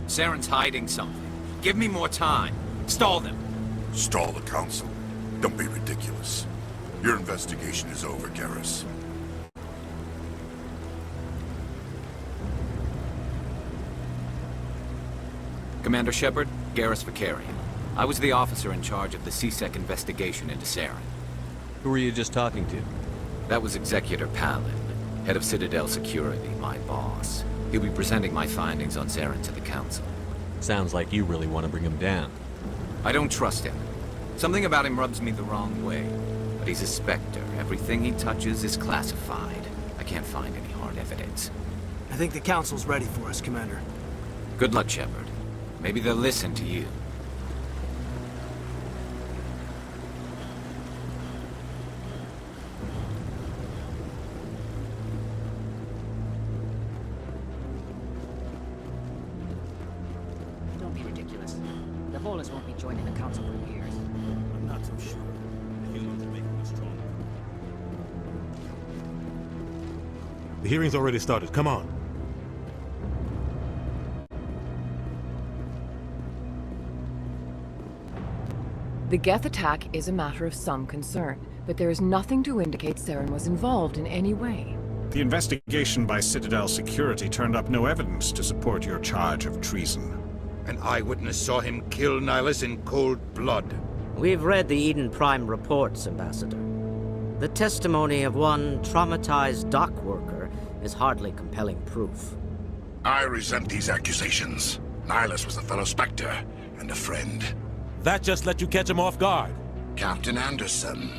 Saren's hiding something. Give me more time. Stall them. Stall the Council? Don't be ridiculous. Your investigation is over, Garrus. Commander Shepard, Garrus Vakarian. I was the officer in charge of the C-Sec investigation into Saren. Who were you just talking to? That was Executor Palin, head of Citadel Security, my boss. He'll be presenting my findings on Saren to the Council. Sounds like you really want to bring him down. I don't trust him. Something about him rubs me the wrong way. But he's a Spectre. Everything he touches is classified. I can't find any hard evidence. I think the Council's ready for us, Commander. Good luck, Shepard. Maybe they'll listen to you. Don't be ridiculous. The Volus won't be joining the Council for years. I'm not so sure. The hearing's already started. Come on. The Geth attack is a matter of some concern, but there is nothing to indicate Saren was involved in any way. The investigation by Citadel Security turned up no evidence to support your charge of treason. An eyewitness saw him kill Nihilus in cold blood. We've read the Eden Prime reports, Ambassador. The testimony of one traumatized dock worker is hardly compelling proof. I resent these accusations. Nihilus was a fellow Spectre and a friend. That just let you catch him off guard. Captain Anderson,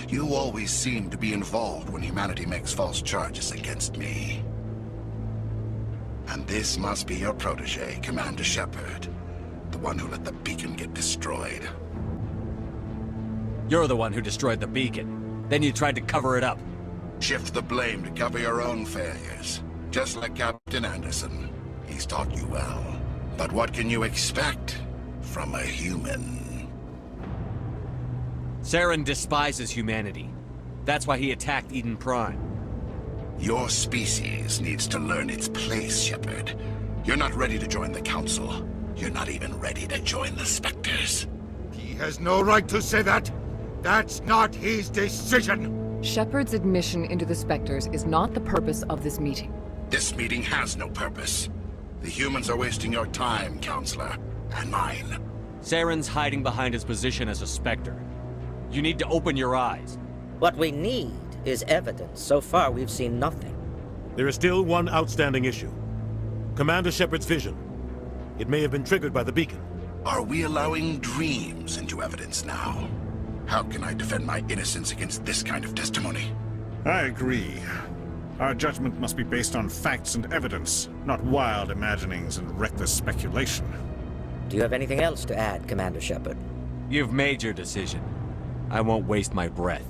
you always seem to be involved when humanity makes false charges against me. And this must be your protege, Commander Shepard. The one who let the beacon get destroyed. You're the one who destroyed the beacon. Then you tried to cover it up. Shift the blame to cover your own failures. Just like Captain Anderson. He's taught you well. But what can you expect from a human? Saren despises humanity. That's why he attacked Eden Prime. Your species needs to learn its place, Shepard. You're not ready to join the Council. You're not even ready to join the Spectres. He has no right to say that. That's not his decision. Shepard's admission into the Spectres is not the purpose of this meeting. This meeting has no purpose. The humans are wasting your time, Counselor. And mine. Saren's hiding behind his position as a Spectre. You need to open your eyes. What we need is evidence. So far, we've seen nothing. There is still one outstanding issue. Commander Shepard's vision. It may have been triggered by the beacon. Are we allowing dreams into evidence now? How can I defend my innocence against this kind of testimony? I agree. Our judgment must be based on facts and evidence, not wild imaginings and reckless speculation. Do you have anything else to add, Commander Shepard? You've made your decision. I won't waste my breath.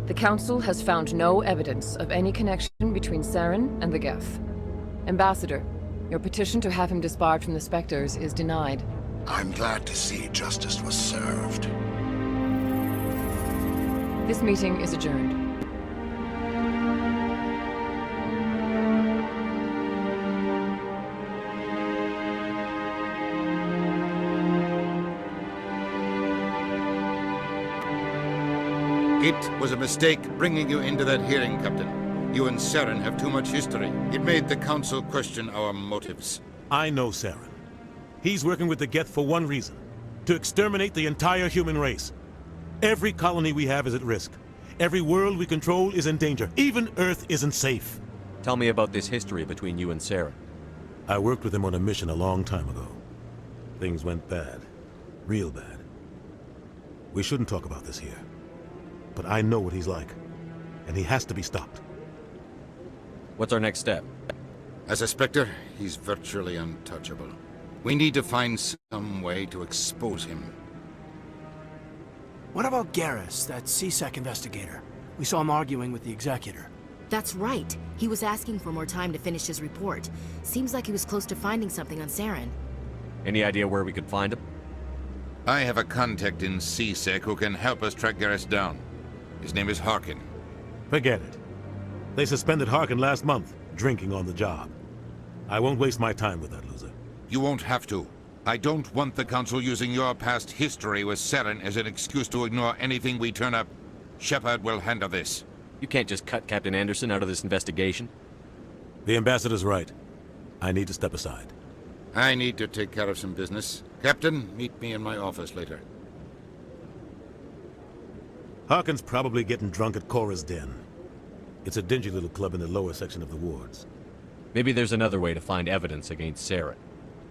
The Council has found no evidence of any connection between Saren and the Geth. Ambassador, your petition to have him disbarred from the Spectres is denied. I'm glad to see justice was served. This meeting is adjourned. It was a mistake bringing you into that hearing, Captain. You and Saren have too much history. It made the Council question our motives. I know Saren. He's working with the Geth for one reason. To exterminate the entire human race. Every colony we have is at risk. Every world we control is in danger. Even Earth isn't safe. Tell me about this history between you and Saren. I worked with him on a mission a long time ago. Things went bad. Real bad. We shouldn't talk about this here. But I know what he's like. And he has to be stopped. What's our next step? As a Spectre, he's virtually untouchable. We need to find some way to expose him. What about Garrus, that C-Sec investigator? We saw him arguing with the Executor. That's right. He was asking for more time to finish his report. Seems like he was close to finding something on Saren. Any idea where we could find him? I have a contact in C-Sec who can help us track Garrus down. His name is Harkin. Forget it. They suspended Harkin last month, drinking on the job. I won't waste my time with that loser. You won't have to. I don't want the Council using your past history with Saren as an excuse to ignore anything we turn up. Shepard will handle this. You can't just cut Captain Anderson out of this investigation. The ambassador's right. I need to step aside. I need to take care of some business. Captain, meet me in my office later. Harkin's probably getting drunk at Cora's Den. It's a dingy little club in the lower section of the wards. Maybe there's another way to find evidence against Saren.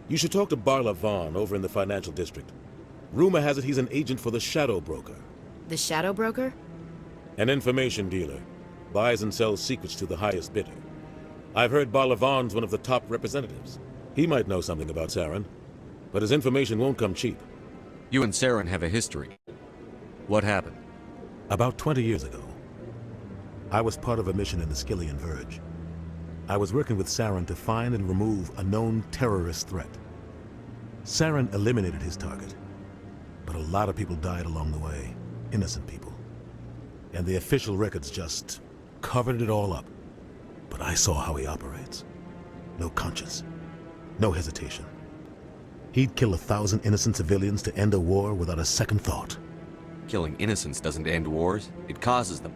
You should talk to Barla Vaughn over in the financial district. Rumor has it he's an agent for the Shadow Broker. The Shadow Broker? An information dealer. Buys and sells secrets to the highest bidder. I've heard Barla Vaughn's one of the top representatives. He might know something about Saren, but his information won't come cheap. You and Saren have a history. What happened? About 20 years ago, I was part of a mission in the Skillian Verge. I was working with Saren to find and remove a known terrorist threat. Saren eliminated his target, but a lot of people died along the way, innocent people. And the official records just covered it all up. But I saw how he operates. No conscience, no hesitation. He'd kill 1,000 innocent civilians to end a war without a second thought. Killing innocents doesn't end wars, it causes them.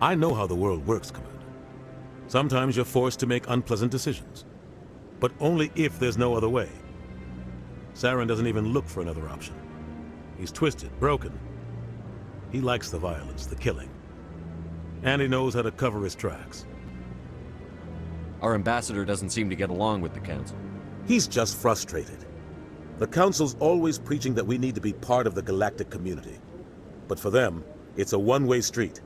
I know how the world works, Commander. Sometimes you're forced to make unpleasant decisions, but only if there's no other way. Saren doesn't even look for another option. He's twisted, broken. He likes the violence, the killing. And he knows how to cover his tracks. Our ambassador doesn't seem to get along with the Council. He's just frustrated. The Council's always preaching that we need to be part of the galactic community. But for them, it's a one-way street.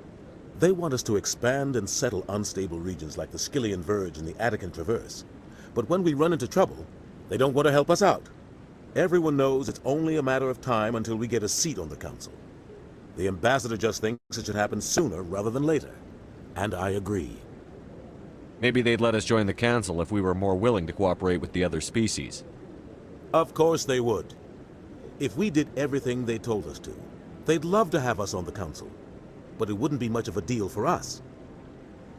They want us to expand and settle unstable regions like the Skillian Verge and the Attican Traverse. But when we run into trouble, they don't want to help us out. Everyone knows it's only a matter of time until we get a seat on the Council. The ambassador just thinks it should happen sooner rather than later. And I agree. Maybe they'd let us join the Council if we were more willing to cooperate with the other species. Of course they would. If we did everything they told us to, they'd love to have us on the Council. But it wouldn't be much of a deal for us.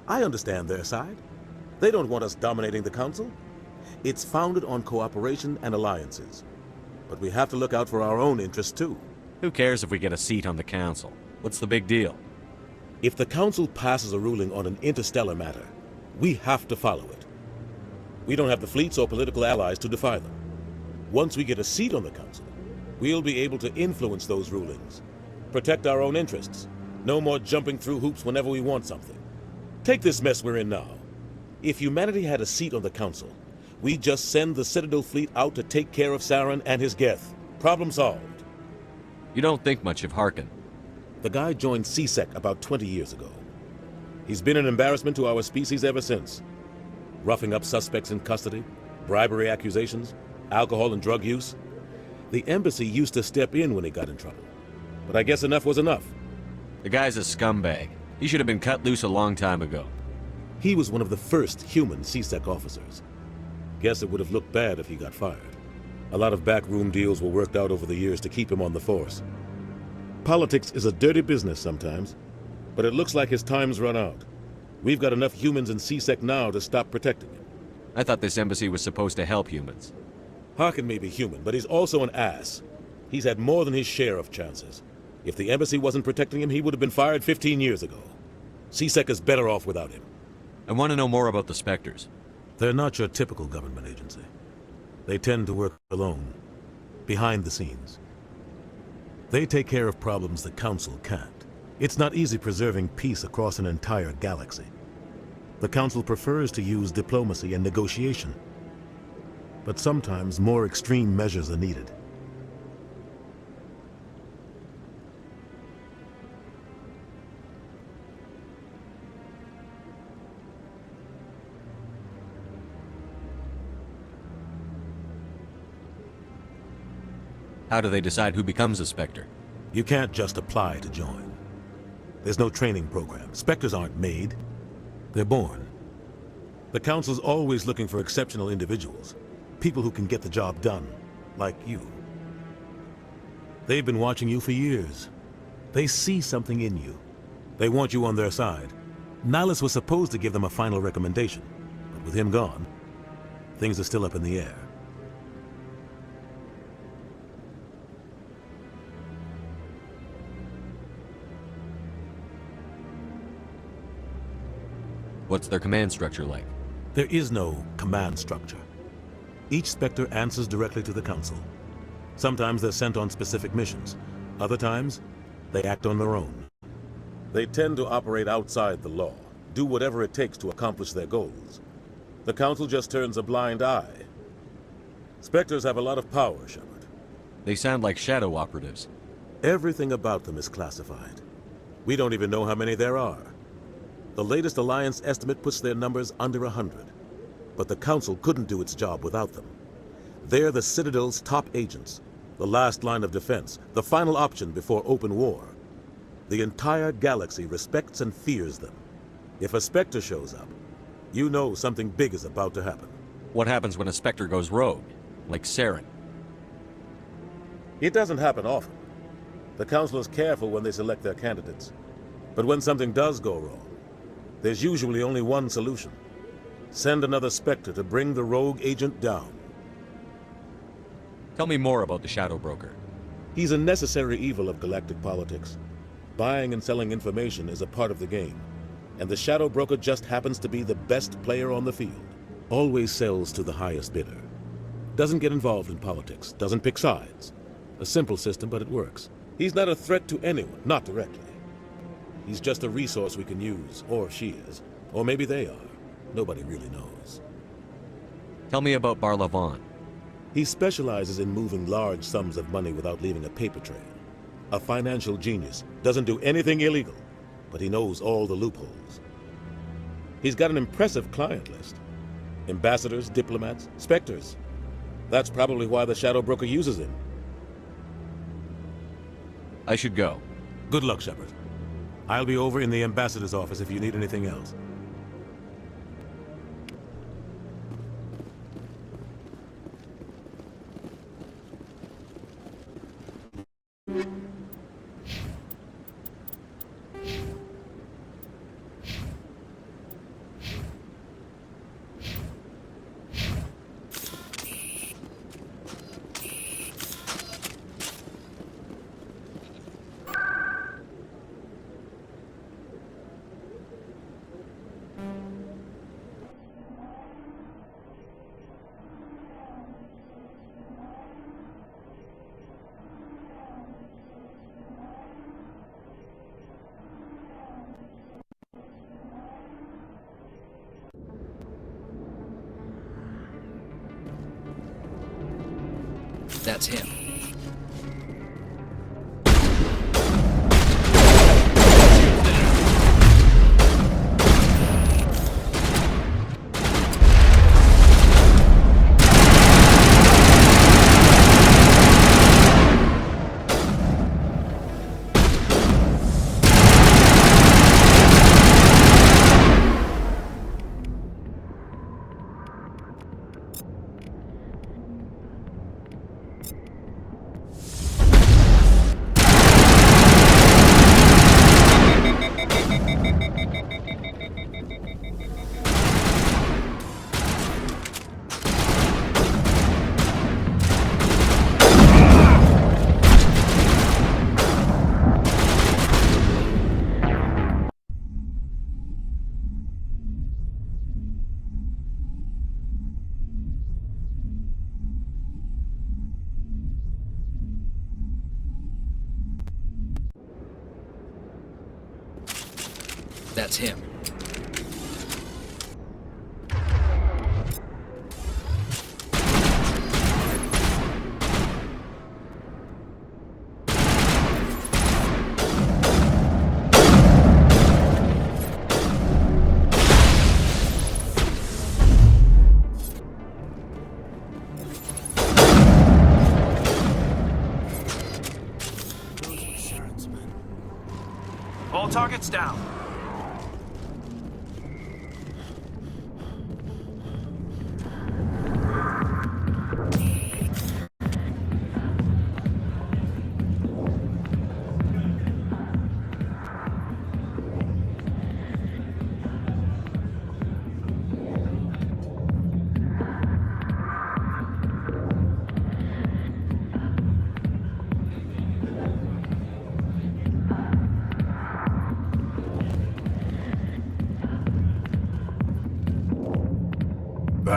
I understand their side. They don't want us dominating the Council. It's founded on cooperation and alliances. But we have to look out for our own interests too. Who cares if we get a seat on the Council? What's the big deal? If the Council passes a ruling on an interstellar matter, we have to follow it. We don't have the fleets or political allies to defy them. Once we get a seat on the Council, we'll be able to influence those rulings, protect our own interests. No more jumping through hoops whenever we want something. Take this mess we're in now. If humanity had a seat on the Council, we'd just send the Citadel fleet out to take care of Saren and his Geth. Problem solved. You don't think much of Harkin. The guy joined CSEC about 20 years ago. He's been an embarrassment to our species ever since. Roughing up suspects in custody, bribery accusations, alcohol and drug use. The embassy used to step in when he got in trouble. But I guess enough was enough. The guy's a scumbag. He should have been cut loose a long time ago. He was one of the first human CSEC officers. Guess it would have looked bad if he got fired. A lot of backroom deals were worked out over the years to keep him on the force. Politics is a dirty business sometimes, but it looks like his time's run out. We've got enough humans in CSEC now to stop protecting him. I thought this embassy was supposed to help humans. Harkin may be human, but he's also an ass. He's had more than his share of chances. If the embassy wasn't protecting him, he would have been fired 15 years ago. CSEC is better off without him. I want to know more about the Spectres. They're not your typical government agency. They tend to work alone, behind the scenes. They take care of problems the Council can't. It's not easy preserving peace across an entire galaxy. The Council prefers to use diplomacy and negotiation. But sometimes more extreme measures are needed. How do they decide who becomes a Spectre? You can't just apply to join. There's no training program. Spectres aren't made. They're born. The Council's always looking for exceptional individuals. People who can get the job done, like you. They've been watching you for years. They see something in you. They want you on their side. Nihilus was supposed to give them a final recommendation, but with him gone, things are still up in the air. What's their command structure like? There is no command structure. Each Spectre answers directly to the Council. Sometimes they're sent on specific missions. Other times, they act on their own. They tend to operate outside the law, do whatever it takes to accomplish their goals. The Council just turns a blind eye. Spectres have a lot of power, Shepard. They sound like shadow operatives. Everything about them is classified. We don't even know how many there are. The latest Alliance estimate puts their numbers under 100. But the Council couldn't do its job without them. They're the Citadel's top agents, the last line of defense, the final option before open war. The entire galaxy respects and fears them. If a Spectre shows up, you know something big is about to happen. What happens when a Spectre goes rogue? Like Saren? It doesn't happen often. The Council is careful when they select their candidates. But when something does go wrong, there's usually only one solution. Send another Spectre to bring the rogue agent down. Tell me more about the Shadow Broker. He's a necessary evil of galactic politics. Buying and selling information is a part of the game. And the Shadow Broker just happens to be the best player on the field. Always sells to the highest bidder. Doesn't get involved in politics, doesn't pick sides. A simple system, but it works. He's not a threat to anyone, not directly. He's just a resource we can use, or she is. Or maybe they are. Nobody really knows. Tell me about Barlavon. He specializes in moving large sums of money without leaving a paper trail. A financial genius. Doesn't do anything illegal, but he knows all the loopholes. He's got an impressive client list. Ambassadors, diplomats, Spectres. That's probably why the Shadow Broker uses him. I should go. Good luck, Shepard. I'll be over in the Ambassador's office if you need anything else. That's him. That's him. All targets down.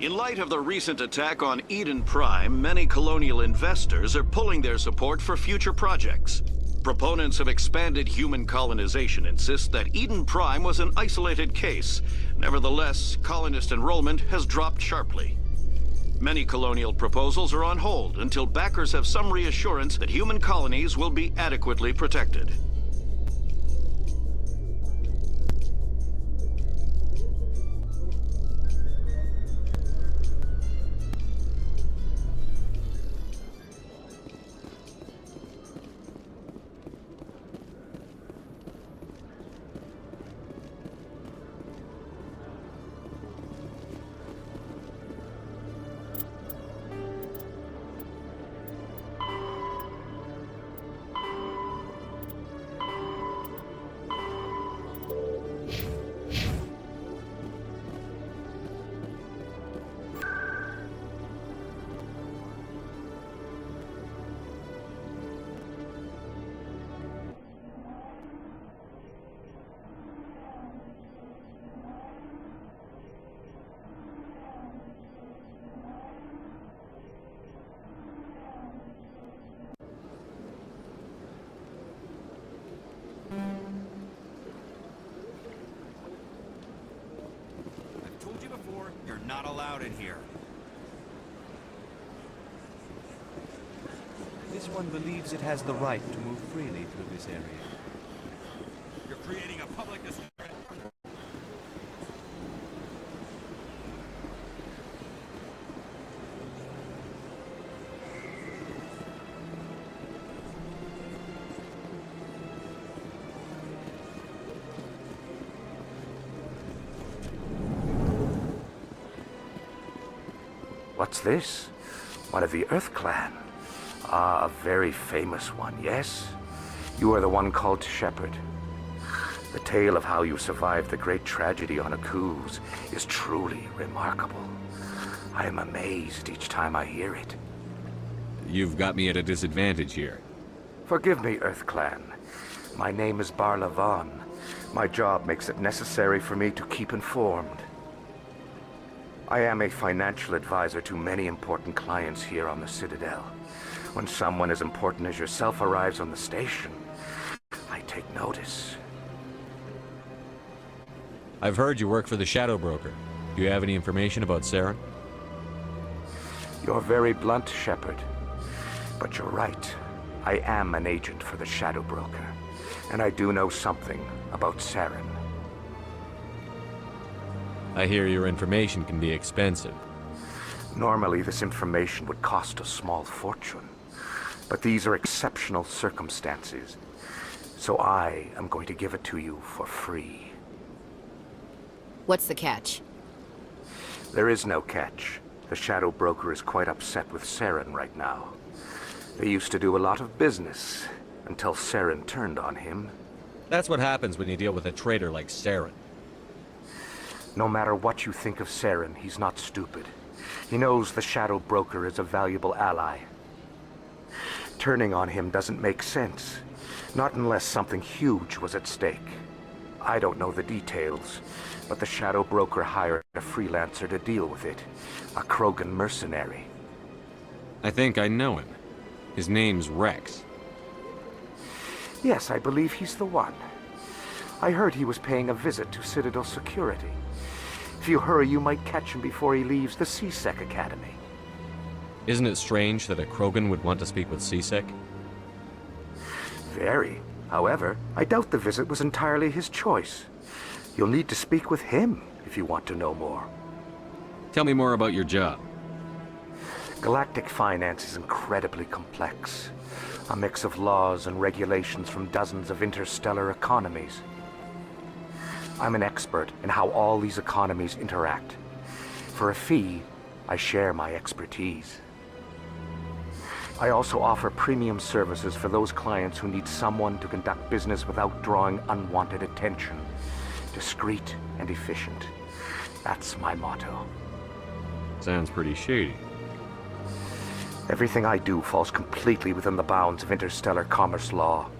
In light of the recent attack on Eden Prime, many colonial investors are pulling their support for future projects. Proponents of expanded human colonization insist that Eden Prime was an isolated case. Nevertheless, colonist enrollment has dropped sharply. Many colonial proposals are on hold until backers have some reassurance that human colonies will be adequately protected. You're not allowed in here. This one believes it has the right to move freely through this area. You're creating a public discredit. What's this? One of the Earth Clan. Ah, a very famous one, yes? You are the one called Shepard. The tale of how you survived the great tragedy on Akuz is truly remarkable. I am amazed each time I hear it. You've got me at a disadvantage here. Forgive me, Earth Clan. My name is Barla Vaughn. My job makes it necessary for me to keep informed. I am a financial advisor to many important clients here on the Citadel. When someone as important as yourself arrives on the station, I take notice. I've heard you work for the Shadow Broker. Do you have any information about Saren? You're very blunt, Shepard. But you're right. I am an agent for the Shadow Broker, and I do know something about Saren. I hear your information can be expensive. Normally, this information would cost a small fortune. But these are exceptional circumstances, so I am going to give it to you for free. What's the catch? There is no catch. The Shadow Broker is quite upset with Saren right now. They used to do a lot of business, until Saren turned on him. That's what happens when you deal with a traitor like Saren. No matter what you think of Saren, he's not stupid. He knows the Shadow Broker is a valuable ally. Turning on him doesn't make sense. Not unless something huge was at stake. I don't know the details, but the Shadow Broker hired a freelancer to deal with it. A Krogan mercenary. I think I know him. His name's Wrex. Yes, I believe he's the one. I heard he was paying a visit to Citadel security. If you hurry, you might catch him before he leaves the C-Sec Academy. Isn't it strange that a Krogan would want to speak with C-Sec? Very. However, I doubt the visit was entirely his choice. You'll need to speak with him if you want to know more. Tell me more about your job. Galactic finance is incredibly complex. A mix of laws and regulations from dozens of interstellar economies. I'm an expert in how all these economies interact. For a fee, I share my expertise. I also offer premium services for those clients who need someone to conduct business without drawing unwanted attention. Discreet and efficient. That's my motto. Sounds pretty shady. Everything I do falls completely within the bounds of interstellar commerce law.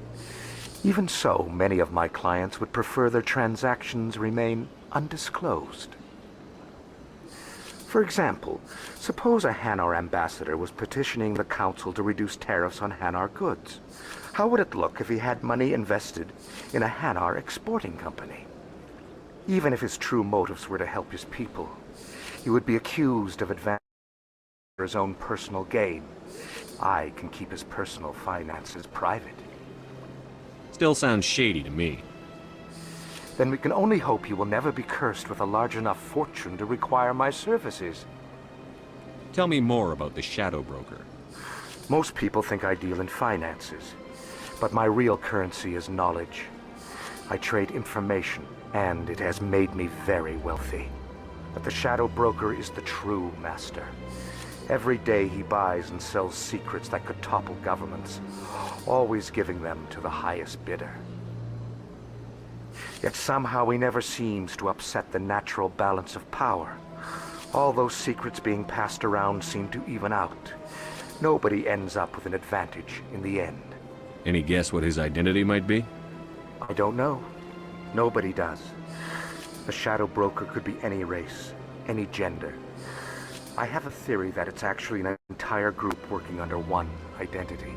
Even so, many of my clients would prefer their transactions remain undisclosed. For example, suppose a Hanar ambassador was petitioning the Council to reduce tariffs on Hanar goods. How would it look if he had money invested in a Hanar exporting company? Even if his true motives were to help his people, he would be accused of advancing for his own personal gain. I can keep his personal finances private. Still sounds shady to me. Then we can only hope he will never be cursed with a large enough fortune to require my services. Tell me more about the Shadow Broker. Most people think I deal in finances, but my real currency is knowledge. I trade information, and it has made me very wealthy. But the Shadow Broker is the true master. Every day he buys and sells secrets that could topple governments, always giving them to the highest bidder. Yet somehow he never seems to upset the natural balance of power. All those secrets being passed around seem to even out. Nobody ends up with an advantage in the end. Any guess what his identity might be? I don't know. Nobody does. The Shadow Broker could be any race, any gender. I have a theory that it's actually an entire group working under one identity.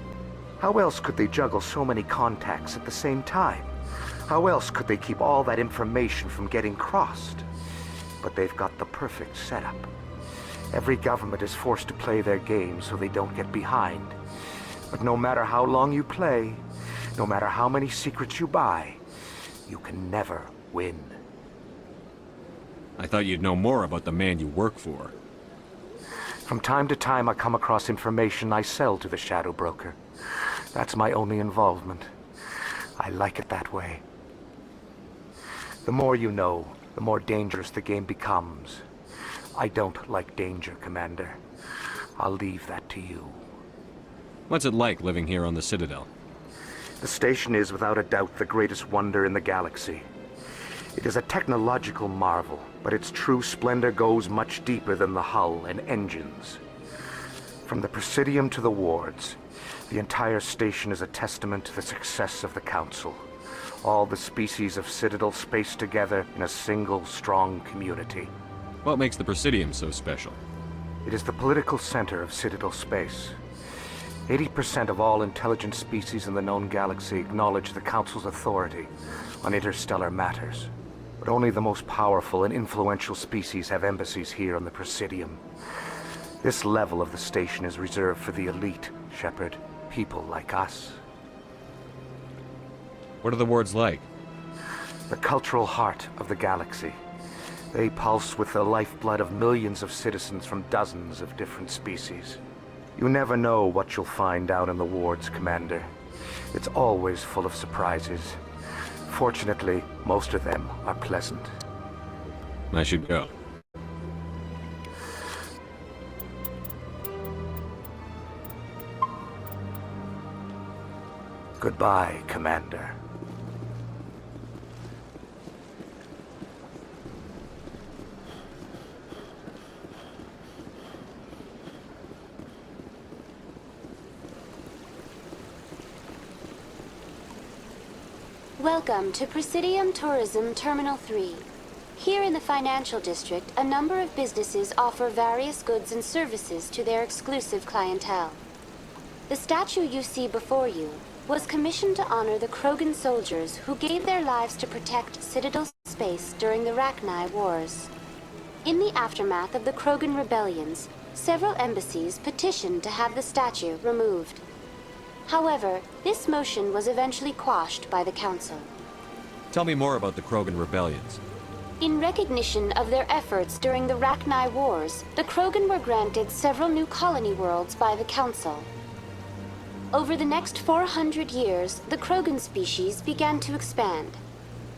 How else could they juggle so many contacts at the same time? How else could they keep all that information from getting crossed? But they've got the perfect setup. Every government is forced to play their game so they don't get behind. But no matter how long you play, no matter how many secrets you buy, you can never win. I thought you'd know more about the man you work for. From time to time I come across information I sell to the Shadow Broker. That's my only involvement. I like it that way. The more you know, the more dangerous the game becomes. I don't like danger, Commander. I'll leave that to you. What's it like living here on the Citadel? The station is without a doubt the greatest wonder in the galaxy. It is a technological marvel, but its true splendor goes much deeper than the hull and engines. From the Presidium to the wards, the entire station is a testament to the success of the Council. All the species of Citadel spaced together in a single, strong community. What makes the Presidium so special? It is the political center of Citadel space. 80% of all intelligent species in the known galaxy acknowledge the Council's authority on interstellar matters. But only the most powerful and influential species have embassies here on the Presidium. This level of the station is reserved for the elite, Shepard. People like us. What are the wards like? The cultural heart of the galaxy. They pulse with the lifeblood of millions of citizens from dozens of different species. You never know what you'll find down in the wards, Commander. It's always full of surprises. Fortunately, most of them are pleasant. I should go. Goodbye, Commander. Welcome to Presidium Tourism Terminal 3. Here in the financial district, a number of businesses offer various goods and services to their exclusive clientele. The statue you see before you was commissioned to honor the Krogan soldiers who gave their lives to protect Citadel space during the Rachni Wars. In the aftermath of the Krogan rebellions, several embassies petitioned to have the statue removed. However, this motion was eventually quashed by the Council. Tell me more about the Krogan rebellions. In recognition of their efforts during the Rachni Wars, the Krogan were granted several new colony worlds by the Council. Over the next 400 years, the Krogan species began to expand.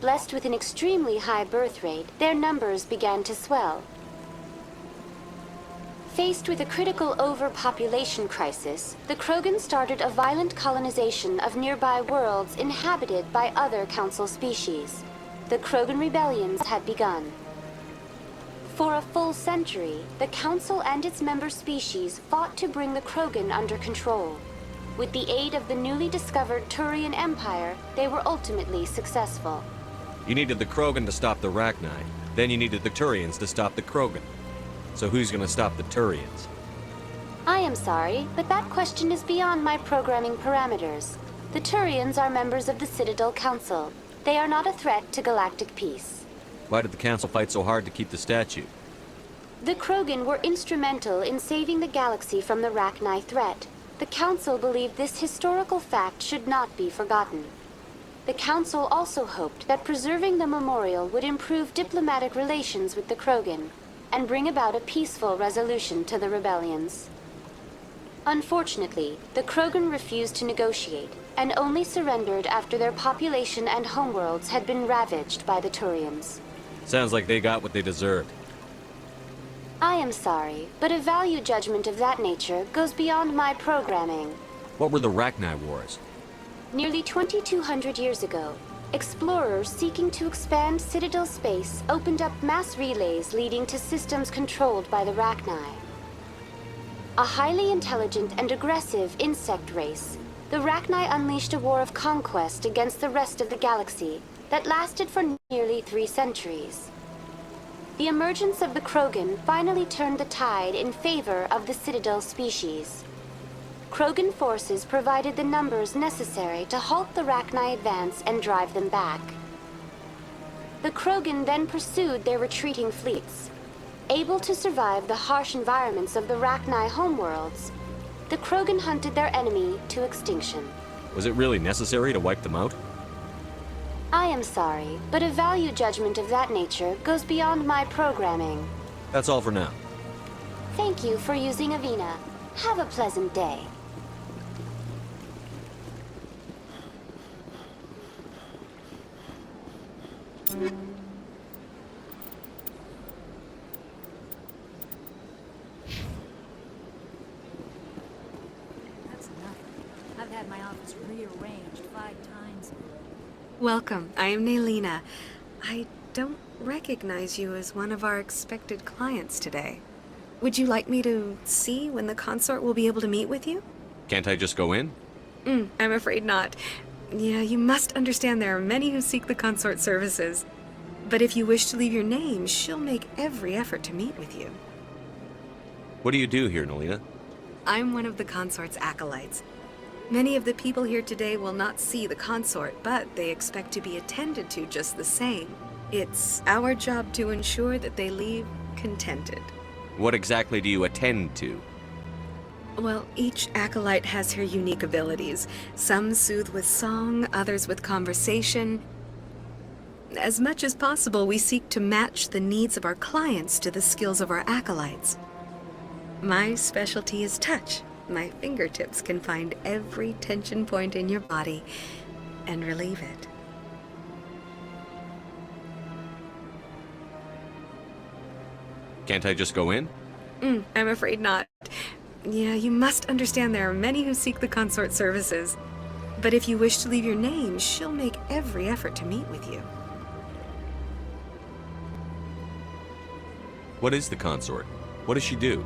Blessed with an extremely high birth rate, their numbers began to swell. Faced with a critical overpopulation crisis, the Krogan started a violent colonization of nearby worlds inhabited by other Council species. The Krogan rebellions had begun. For a full century, the Council and its member species fought to bring the Krogan under control. With the aid of the newly discovered Turian Empire, they were ultimately successful. You needed the Krogan to stop the Rachni. Then you needed the Turians to stop the Krogan. So who's gonna stop the Turians? I am sorry, but that question is beyond my programming parameters. The Turians are members of the Citadel Council. They are not a threat to galactic peace. Why did the Council fight so hard to keep the statue? The Krogan were instrumental in saving the galaxy from the Rachni threat. The Council believed this historical fact should not be forgotten. The Council also hoped that preserving the memorial would improve diplomatic relations with the Krogan and bring about a peaceful resolution to the rebellions. Unfortunately, the Krogan refused to negotiate and only surrendered after their population and homeworlds had been ravaged by the Turians. Sounds like they got what they deserved. I am sorry, but a value judgment of that nature goes beyond my programming. What were the Rachni Wars? Nearly 2,200 years ago, explorers seeking to expand Citadel space opened up mass relays leading to systems controlled by the Rachni. A highly intelligent and aggressive insect race, the Rachni unleashed a war of conquest against the rest of the galaxy that lasted for nearly 3 centuries. The emergence of the Krogan finally turned the tide in favor of the Citadel species. Krogan forces provided the numbers necessary to halt the Rachni advance and drive them back. The Krogan then pursued their retreating fleets. Able to survive the harsh environments of the Rachni homeworlds, the Krogan hunted their enemy to extinction. Was it really necessary to wipe them out? I am sorry, but a value judgment of that nature goes beyond my programming. That's all for now. Thank you for using Avina. Have a pleasant day. That's nothing. I've had my office rearranged 5 times. Welcome. I am Nelina. I don't recognize you as one of our expected clients today. Would you like me to see when the consort will be able to meet with you? Can't I just go in? I'm afraid not. Yeah, you must understand there are many who seek the consort services. But if you wish to leave your name, she'll make every effort to meet with you. What do you do here, Nelina? I'm one of the consort's acolytes. Many of the people here today will not see the consort, but they expect to be attended to just the same. It's our job to ensure that they leave contented. What exactly do you attend to? Well, each acolyte has her unique abilities. Some soothe with song, others with conversation. As much as possible, we seek to match the needs of our clients to the skills of our acolytes. My specialty is touch. My fingertips can find every tension point in your body and relieve it. Can't I just go in? I'm afraid not. Yeah, you must understand there are many who seek the consort services. But if you wish to leave your name, she'll make every effort to meet with you. What is the consort? What does she do?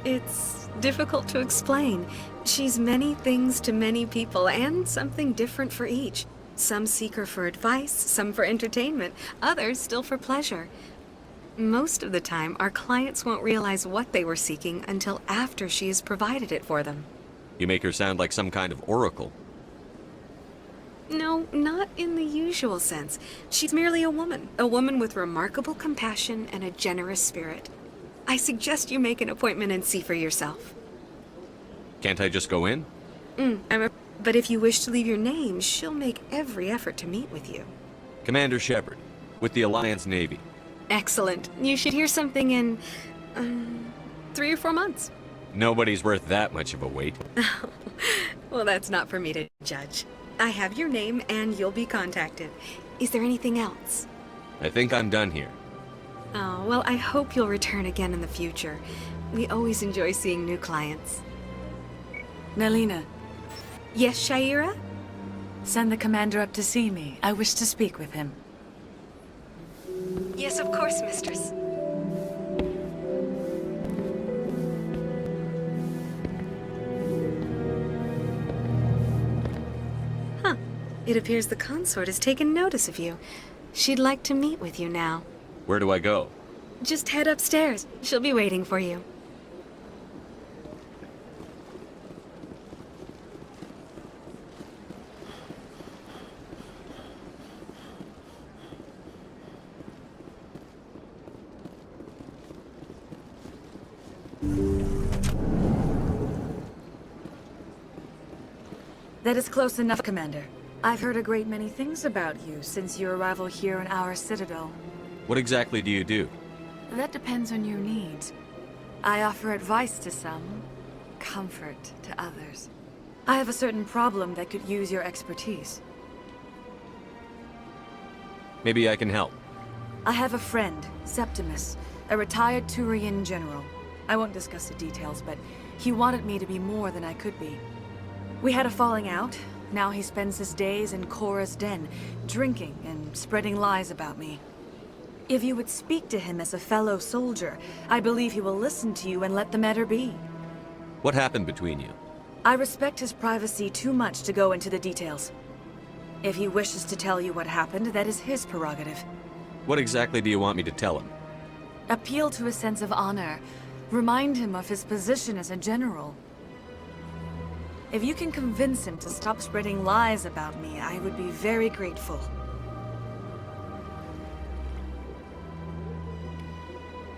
It's difficult to explain. She's many things to many people, and something different for each. Some seek her for advice, some for entertainment, others still for pleasure. Most of the time, our clients won't realize what they were seeking until after she has provided it for them. You make her sound like some kind of oracle. No, not in the usual sense. She's merely a woman with remarkable compassion and a generous spirit. I suggest you make an appointment and see for yourself. Can't I just go in? But if you wish to leave your name, she'll make every effort to meet with you. Commander Shepard, with the Alliance Navy. Excellent. You should hear something in 3 or 4 months. Nobody's worth that much of a wait. Well, that's not for me to judge. I have your name and you'll be contacted. Is there anything else? I think I'm done here. Oh, well, I hope you'll return again in the future. We always enjoy seeing new clients. Nelina. Yes, Shaira? Send the commander up to see me. I wish to speak with him. Yes, of course, mistress. Huh. It appears the consort has taken notice of you. She'd like to meet with you now. Where do I go? Just head upstairs. She'll be waiting for you. That is close enough, Commander. I've heard a great many things about you since your arrival here in our citadel. What exactly do you do? That depends on your needs. I offer advice to some, comfort to others. I have a certain problem that could use your expertise. Maybe I can help. I have a friend, Septimus, a retired Turian general. I won't discuss the details, but he wanted me to be more than I could be. We had a falling out. Now he spends his days in Korra's den, drinking and spreading lies about me. If you would speak to him as a fellow soldier, I believe he will listen to you and let the matter be. What happened between you? I respect his privacy too much to go into the details. If he wishes to tell you what happened, that is his prerogative. What exactly do you want me to tell him? Appeal to his sense of honor. Remind him of his position as a general. If you can convince him to stop spreading lies about me, I would be very grateful.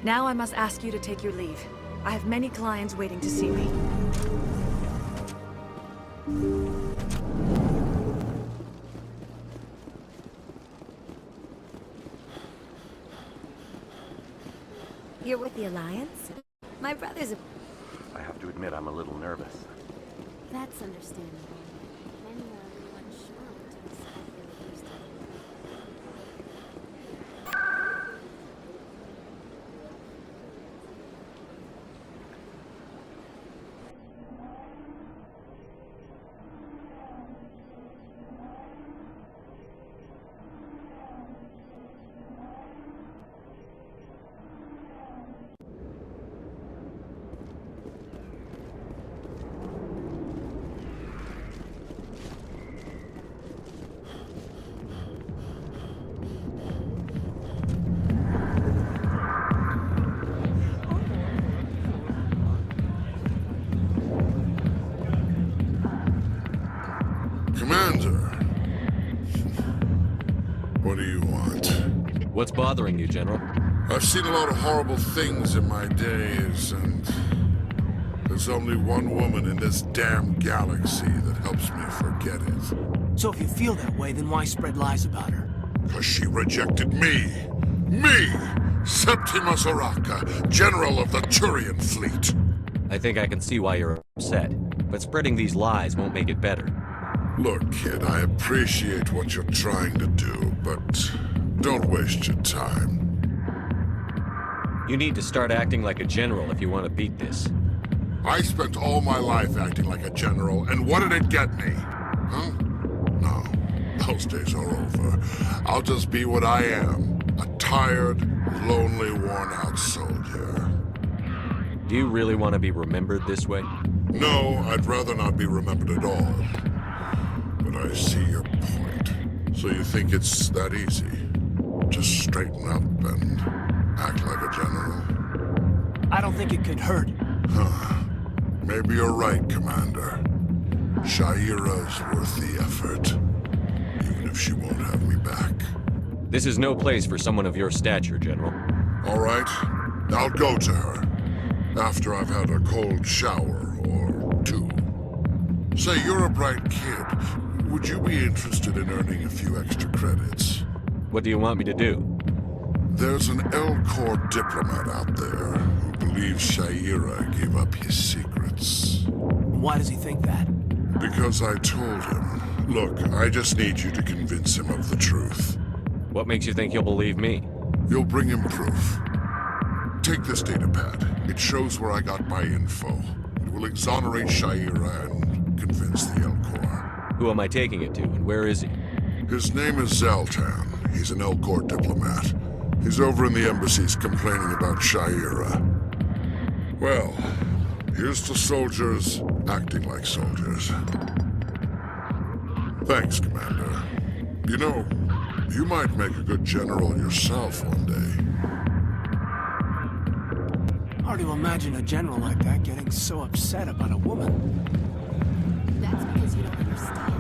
Now I must ask you to take your leave. I have many clients waiting to see me. You're with the Alliance? My brother's a... I have to admit I'm a little nervous. That's understandable. Many are a little unsure what to expect their first time. Commander! What do you want? What's bothering you, General? I've seen a lot of horrible things in my days, and there's only one woman in this damn galaxy that helps me forget it. So if you feel that way, then why spread lies about her? Because she rejected me! Me! Septimus Oraka, General of the Turian Fleet! I think I can see why you're upset, but spreading these lies won't make it better. Look, kid, I appreciate what you're trying to do, but don't waste your time. You need to start acting like a general if you want to beat this. I spent all my life acting like a general, and what did it get me? Huh? No, those days are over. I'll just be what I am, a tired, lonely, worn-out soldier. Do you really want to be remembered this way? No, I'd rather not be remembered at all. But I see your point. So you think it's that easy? Just straighten up and act like a general? I don't think it could hurt. Huh. Maybe you're right, Commander. Shaira's worth the effort. Even if she won't have me back. This is no place for someone of your stature, General. All right. I'll go to her. After I've had a cold shower or two. Say, you're a bright kid. Would you be interested in earning a few extra credits? What do you want me to do? There's an Elcor diplomat out there who believes Shaira gave up his secrets. Why does he think that? Because I told him. Look, I just need you to convince him of the truth. What makes you think he'll believe me? You'll bring him proof. Take this datapad. It shows where I got my info. It will exonerate Shaira and convince the Elcor. Who am I taking it to, and where is he? His name is Zaltan. He's an Elcor diplomat. He's over in the embassies complaining about Shaira. Well, here's to soldiers acting like soldiers. Thanks, Commander. You know, you might make a good general yourself one day. Hard to imagine a general like that getting so upset about a woman. That's because you don't understand.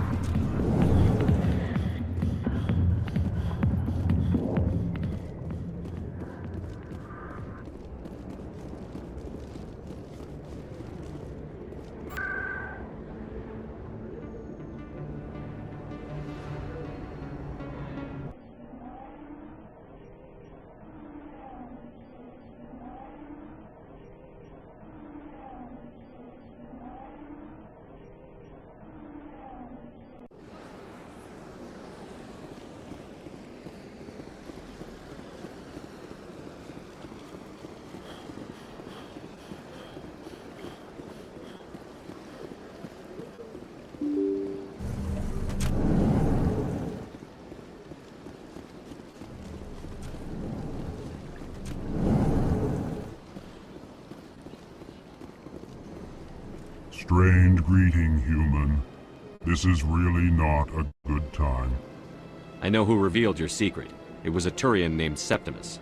Strange greeting, human. This is really not a good time. I know who revealed your secret. It was a Turian named Septimus.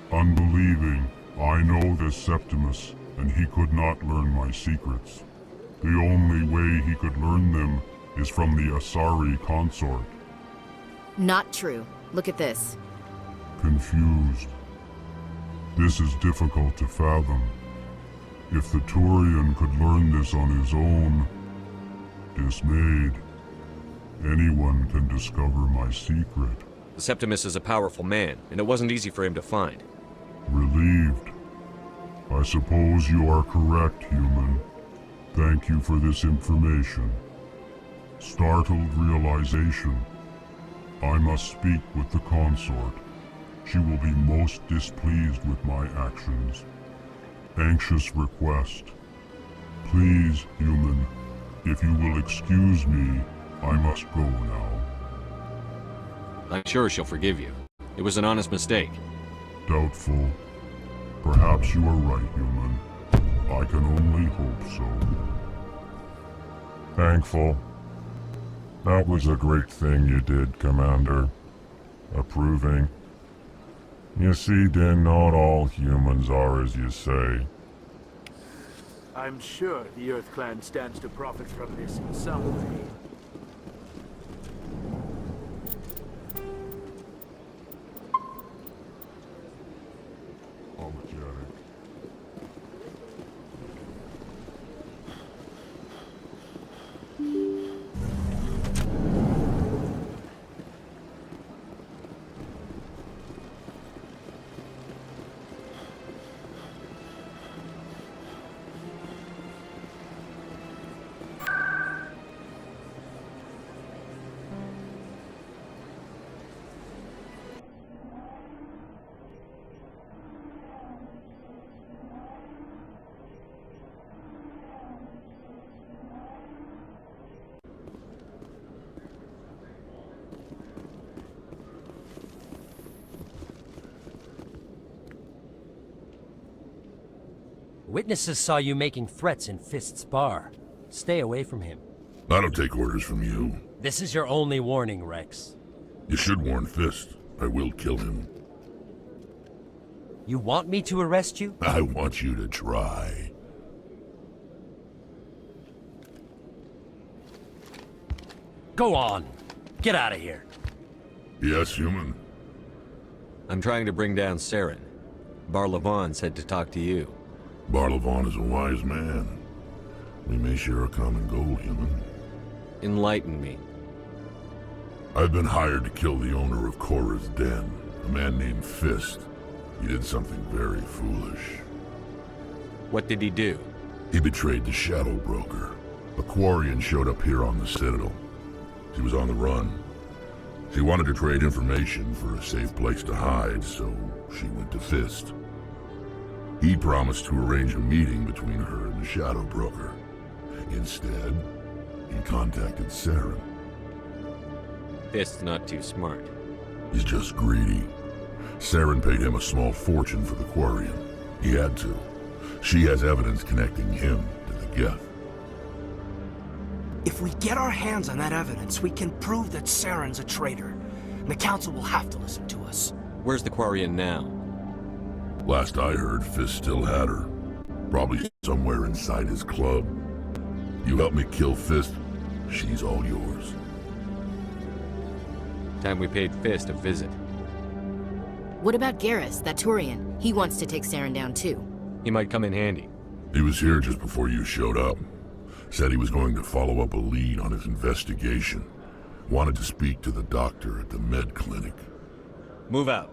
Unbelieving, I know this Septimus, and he could not learn my secrets. The only way he could learn them is from the Asari consort. Not true. Look at this. Confused. This is difficult to fathom. If the Turian could learn this on his own, dismayed, anyone can discover my secret. Septimus is a powerful man, and it wasn't easy for him to find. Relieved. I suppose you are correct, human. Thank you for this information. Startled realization. I must speak with the consort. She will be most displeased with my actions. Anxious request. Please, human, if you will excuse me, I must go now. I'm sure she'll forgive you. It was an honest mistake. Doubtful. Perhaps you are right, human. I can only hope so. Thankful. That was a great thing you did, Commander. Approving. You see, Din, not all humans are as you say. I'm sure the Earth Clan stands to profit from this in some way. Apologetic. Witnesses saw you making threats in Fist's bar. Stay away from him. I don't take orders from you. This is your only warning, Wrex. You should warn Fist. I will kill him. You want me to arrest you? I want you to try. Go on. Get out of here. Yes, human. I'm trying to bring down Saren. Barlavon said to talk to you. Barlavon is a wise man. We may share a common goal, human. Enlighten me. I've been hired to kill the owner of Korra's Den, a man named Fist. He did something very foolish. What did he do? He betrayed the Shadow Broker. A Quarian showed up here on the Citadel. She was on the run. She wanted to trade information for a safe place to hide, so she went to Fist. He promised to arrange a meeting between her and the Shadow Broker. Instead, he contacted Saren. Fist's not too smart. He's just greedy. Saren paid him a small fortune for the Quarian. He had to. She has evidence connecting him to the Geth. If we get our hands on that evidence, we can prove that Saren's a traitor. And the Council will have to listen to us. Where's the Quarian now? Last I heard, Fist still had her. Probably somewhere inside his club. You help me kill Fist, she's all yours. Time we paid Fist a visit. What about Garrus, that Turian? He wants to take Saren down too. He might come in handy. He was here just before you showed up. Said he was going to follow up a lead on his investigation. Wanted to speak to the doctor at the med clinic. Move out.